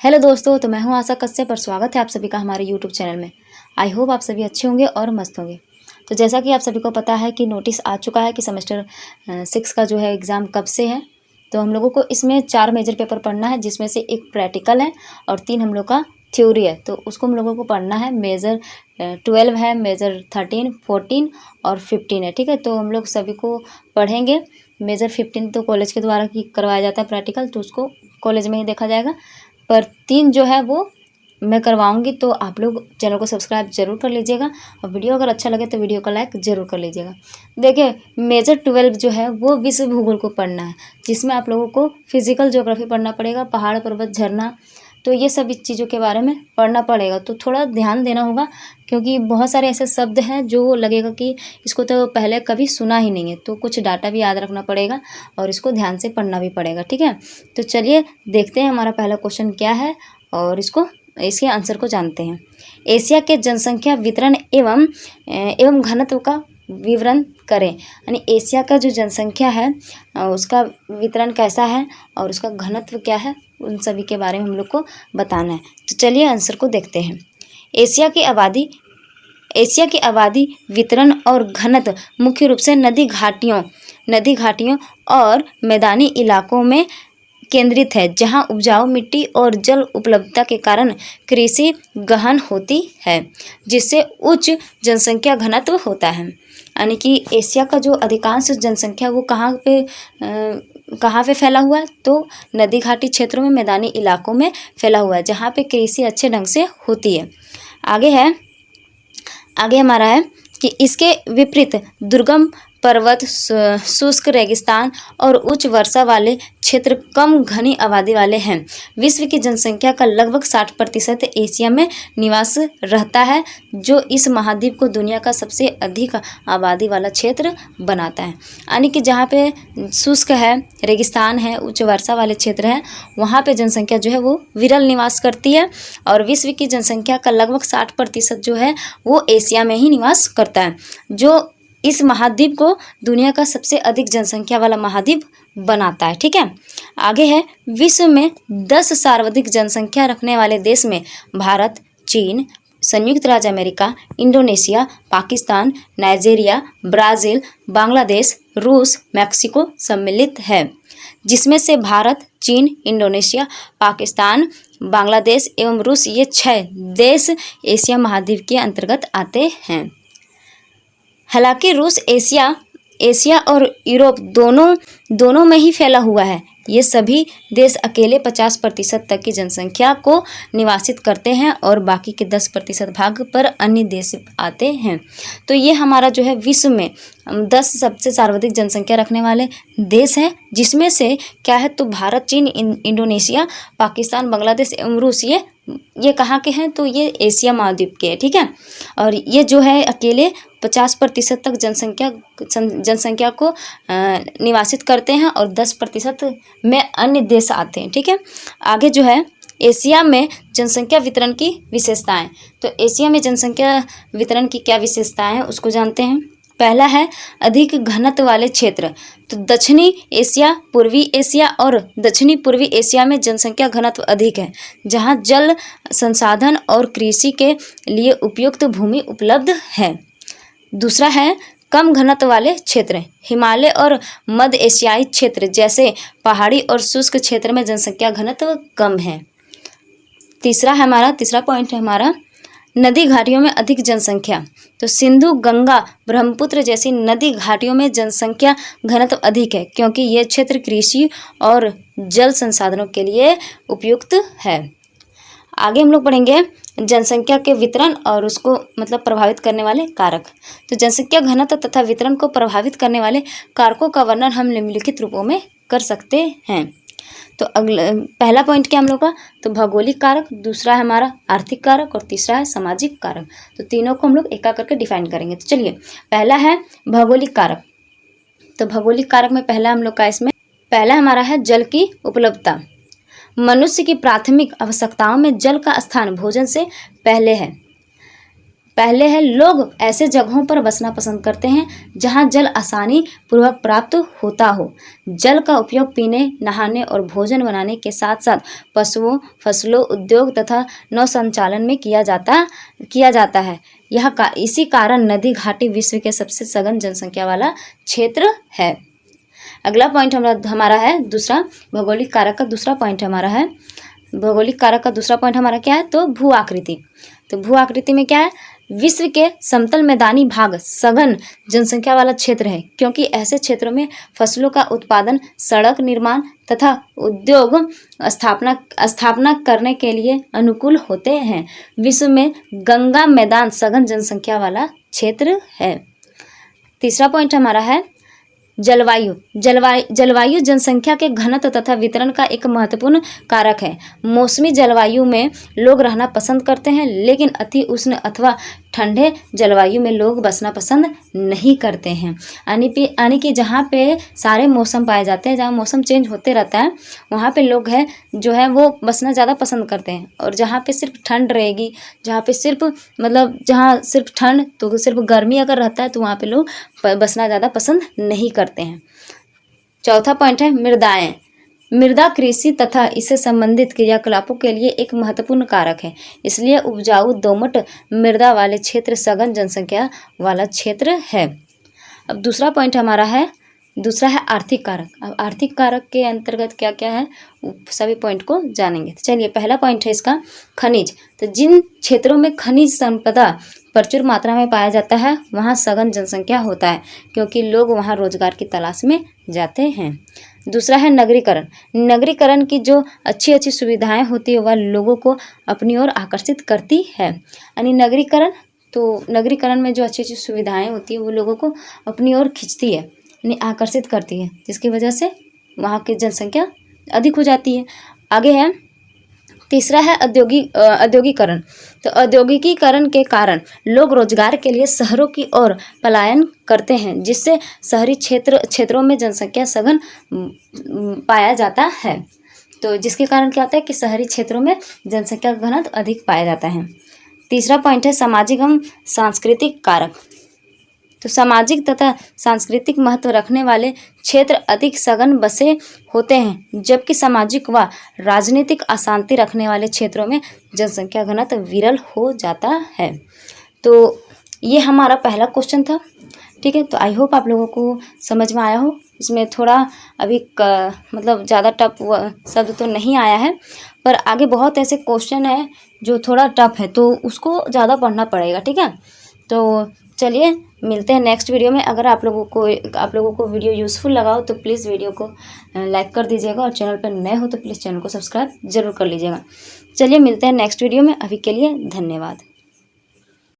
Hello दोस्तों, तो मैं हूं आशा कश्यप और स्वागत है आप सभी का हमारे यूट्यूब चैनल में। आई होप आप सभी अच्छे होंगे और मस्त होंगे। तो जैसा कि आप सभी को पता है कि नोटिस आ चुका है कि सेमेस्टर 6 का जो है एग्ज़ाम कब से है। तो हम लोगों को इसमें 4 मेजर पेपर पढ़ना है, जिसमें से एक प्रैक्टिकल है और 3 हम लोग का थ्योरी है। तो उसको हम लोगों को पढ़ना है। मेजर 12 है, मेजर 13, 14 और 15 है। ठीक है, तो हम लोग सभी को पढ़ेंगे। मेजर 15 तो कॉलेज के द्वारा ही करवाया जाता है प्रैक्टिकल, तो उसको कॉलेज में ही देखा जाएगा। पर 3 जो है वो मैं करवाऊंगी। तो आप लोग चैनल को सब्सक्राइब जरूर कर लीजिएगा और वीडियो अगर अच्छा लगे तो वीडियो को लाइक जरूर कर लीजिएगा। देखिए, मेजर 12 जो है वो विश्व भूगोल को पढ़ना है, जिसमें आप लोगों को फिजिकल ज्योग्राफी पढ़ना पड़ेगा, पहाड़ पर्वत झरना, तो ये सभी चीज़ों के बारे में पढ़ना पड़ेगा। तो थोड़ा ध्यान देना होगा, क्योंकि बहुत सारे ऐसे शब्द हैं जो लगेगा कि इसको तो पहले कभी सुना ही नहीं है। तो कुछ डाटा भी याद रखना पड़ेगा और इसको ध्यान से पढ़ना भी पड़ेगा। ठीक है, तो चलिए देखते हैं हमारा पहला क्वेश्चन क्या है और इसके आंसर को जानते हैं। एशिया के जनसंख्या वितरण एवं घनत्व का विवरण करें। यानी एशिया का जो जनसंख्या है उसका वितरण कैसा है और उसका घनत्व क्या है, उन सभी के बारे में हम लोग को बताना है। तो चलिए आंसर को देखते हैं। एशिया की आबादी वितरण और घनत्व मुख्य रूप से नदी घाटियों और मैदानी इलाकों में केंद्रित है, जहां उपजाऊ मिट्टी और जल उपलब्धता के कारण कृषि गहन होती है, जिससे उच्च जनसंख्या घनत्व होता है। यानी कि एशिया का जो अधिकांश जनसंख्या वो कहाँ पे फैला हुआ है, तो नदी घाटी क्षेत्रों में, मैदानी इलाकों में फैला हुआ है, जहाँ पे कृषि अच्छे ढंग से होती है। आगे हमारा है कि इसके विपरीत दुर्गम पर्वत, शुष्क रेगिस्तान और उच्च वर्षा वाले क्षेत्र कम घनी आबादी वाले हैं। विश्व की जनसंख्या का लगभग 60% एशिया में निवास रहता है, जो इस महाद्वीप को दुनिया का सबसे अधिक आबादी वाला क्षेत्र बनाता है। यानी कि जहाँ पे शुष्क है, रेगिस्तान है, उच्च वर्षा वाले क्षेत्र हैं, वहाँ पे जनसंख्या जो है वो विरल निवास करती है और विश्व की जनसंख्या का लगभग 60% जो है वो एशिया में ही निवास करता है, जो इस महाद्वीप को दुनिया का सबसे अधिक जनसंख्या वाला महाद्वीप बनाता है। ठीक है, आगे है विश्व में 10 सर्वाधिक जनसंख्या रखने वाले देश में भारत, चीन, संयुक्त राज्य America, Indonesia, Pakistan, Nigeria, Brazil, Bangladesh, रूस, मैक्सिको सम्मिलित है, जिसमें से भारत, चीन, इंडोनेशिया, पाकिस्तान, बांग्लादेश एवं रूस, ये 6 देश एशिया महाद्वीप के अंतर्गत आते हैं। हालांकि रूस एशिया और यूरोप दोनों में ही फैला हुआ है। ये सभी देश अकेले 50% तक की जनसंख्या को निवासित करते हैं और बाकी के 10% भाग पर अन्य देश आते हैं। तो ये हमारा जो है विश्व में 10 सबसे सर्वाधिक जनसंख्या रखने वाले देश हैं, जिसमें से क्या है तो भारत, चीन, इंडोनेशिया, पाकिस्तान, बांग्लादेश एवं रूस, ये कहाँ के हैं, तो ये एशिया महाद्वीप के हैं। ठीक है, और ये जो है अकेले 50% तक जनसंख्या को निवासित करते हैं और 10% में अन्य देश आते हैं। ठीक है, आगे जो है एशिया में जनसंख्या वितरण की विशेषताएं। तो एशिया में जनसंख्या वितरण की क्या विशेषताएं हैं उसको जानते हैं। पहला है अधिक घनत्व वाले क्षेत्र। तो दक्षिणी एशिया, पूर्वी एशिया और दक्षिणी पूर्वी एशिया में जनसंख्या घनत्व अधिक है, जहां जल संसाधन और कृषि के लिए उपयुक्त भूमि उपलब्ध है। दूसरा है कम घनत्व वाले क्षेत्र। हिमालय और मध्य एशियाई क्षेत्र जैसे पहाड़ी और शुष्क क्षेत्र में जनसंख्या घनत्व कम है। तीसरा पॉइंट है हमारा नदी घाटियों में अधिक जनसंख्या। तो सिंधु, गंगा, ब्रह्मपुत्र जैसी नदी घाटियों में जनसंख्या घनत्व अधिक है, क्योंकि ये क्षेत्र कृषि और जल संसाधनों के लिए उपयुक्त है। आगे हम लोग पढ़ेंगे जनसंख्या के वितरण और उसको मतलब प्रभावित करने वाले कारक। तो जनसंख्या घनत्व तथा वितरण को प्रभावित करने वाले कारकों का वर्णन हम निम्नलिखित रूपों में कर सकते हैं। तो पहला पॉइंट क्या हम लोग का, तो भौगोलिक कारक, दूसरा है हमारा आर्थिक कारक और तीसरा है सामाजिक कारक। तो तीनों को हम लोग एक करके डिफाइन करेंगे। तो चलिए, पहला है भौगोलिक कारक। तो भौगोलिक कारक में पहला हमारा है जल की उपलब्धता। मनुष्य की प्राथमिक आवश्यकताओं में जल का स्थान भोजन से पहले है। पहले है, लोग ऐसे जगहों पर बसना पसंद करते हैं जहां जल आसानी पूर्वक प्राप्त होता हो। जल का उपयोग पीने, नहाने और भोजन बनाने के साथ साथ पशुओं, फसलों, उद्योग तथा नौ संचालन में किया जाता है। इसी कारण नदी घाटी विश्व के सबसे सघन जनसंख्या वाला क्षेत्र है। अगला पॉइंट हमारा है दूसरा, भौगोलिक कारक का दूसरा पॉइंट हमारा है। भौगोलिक कारक का दूसरा पॉइंट हमारा क्या है, तो भू आकृति। तो भू आकृति में क्या है, विश्व के समतल मैदानी भाग सघन जनसंख्या वाला क्षेत्र है, क्योंकि ऐसे क्षेत्रों में फसलों का उत्पादन, सड़क निर्माण तथा उद्योग स्थापना करने के लिए अनुकूल होते हैं। विश्व में गंगा मैदान सघन जनसंख्या वाला क्षेत्र है। तीसरा पॉइंट हमारा है जलवायु जनसंख्या के घनत्व तथा वितरण का एक महत्वपूर्ण कारक है। मौसमी जलवायु में लोग रहना पसंद करते हैं, लेकिन अति उष्ण अथवा ठंडे जलवायु में लोग बसना पसंद नहीं करते हैं। यानी कि जहाँ पे सारे मौसम पाए जाते हैं, जहाँ मौसम चेंज होते रहता है, वहाँ पे लोग जो है वो बसना ज़्यादा पसंद करते हैं। और जहाँ पे सिर्फ ठंड रहेगी, जहाँ सिर्फ ठंड, तो सिर्फ गर्मी अगर रहता है तो वहाँ पे लोग बसना ज़्यादा पसंद नहीं करते हैं। चौथा पॉइंट है मृदाएँ। मृदा कृषि तथा इससे संबंधित क्रियाकलापों के लिए एक महत्वपूर्ण कारक है, इसलिए उपजाऊ दोमट मृदा वाले क्षेत्र सघन जनसंख्या वाला क्षेत्र है। अब दूसरा पॉइंट हमारा है आर्थिक कारक। अब आर्थिक कारक के अंतर्गत क्या क्या है, सभी पॉइंट को जानेंगे। तो चलिए, पहला पॉइंट है इसका खनिज। तो जिन क्षेत्रों में खनिज संपदा प्रचुर मात्रा में पाया जाता है वहाँ सघन जनसंख्या होता है, क्योंकि लोग वहाँ रोजगार की तलाश में जाते हैं। दूसरा है नगरीकरण। नगरीकरण की जो अच्छी अच्छी सुविधाएं होती है वह लोगों को अपनी ओर आकर्षित करती है। यानी नगरीकरण में जो अच्छी अच्छी सुविधाएं होती है वो लोगों को अपनी ओर खींचती है, यानी आकर्षित करती है, जिसकी वजह से वहाँ की जनसंख्या अधिक हो जाती है। आगे है तीसरा है औद्योगिकरण। तो औद्योगिकीकरण के कारण लोग रोजगार के लिए शहरों की ओर पलायन करते हैं, जिससे शहरी क्षेत्रों में जनसंख्या सघन पाया जाता है। तो जिसके कारण क्या होता है कि शहरी क्षेत्रों में जनसंख्या का घनत्व अधिक पाया जाता है। तीसरा पॉइंट है सामाजिक एवं सांस्कृतिक कारक। तो सामाजिक तथा सांस्कृतिक महत्व रखने वाले क्षेत्र अधिक सघन बसे होते हैं, जबकि सामाजिक व राजनीतिक अशांति रखने वाले क्षेत्रों में जनसंख्या घनत्व विरल हो जाता है। तो ये हमारा पहला क्वेश्चन था। ठीक है, तो आई होप आप लोगों को समझ में आया हो। इसमें थोड़ा अभी मतलब ज़्यादा टफ शब्द तो नहीं आया है, पर आगे बहुत ऐसे क्वेश्चन है जो थोड़ा टफ है, तो उसको ज़्यादा पढ़ना पड़ेगा। ठीक है, तो चलिए मिलते हैं नेक्स्ट वीडियो में। अगर आप लोगों को वीडियो यूज़फुल लगा हो तो प्लीज़ वीडियो को लाइक कर दीजिएगा, और चैनल पर नए हो तो प्लीज़ चैनल को सब्सक्राइब जरूर कर लीजिएगा। चलिए मिलते हैं नेक्स्ट वीडियो में। अभी के लिए धन्यवाद।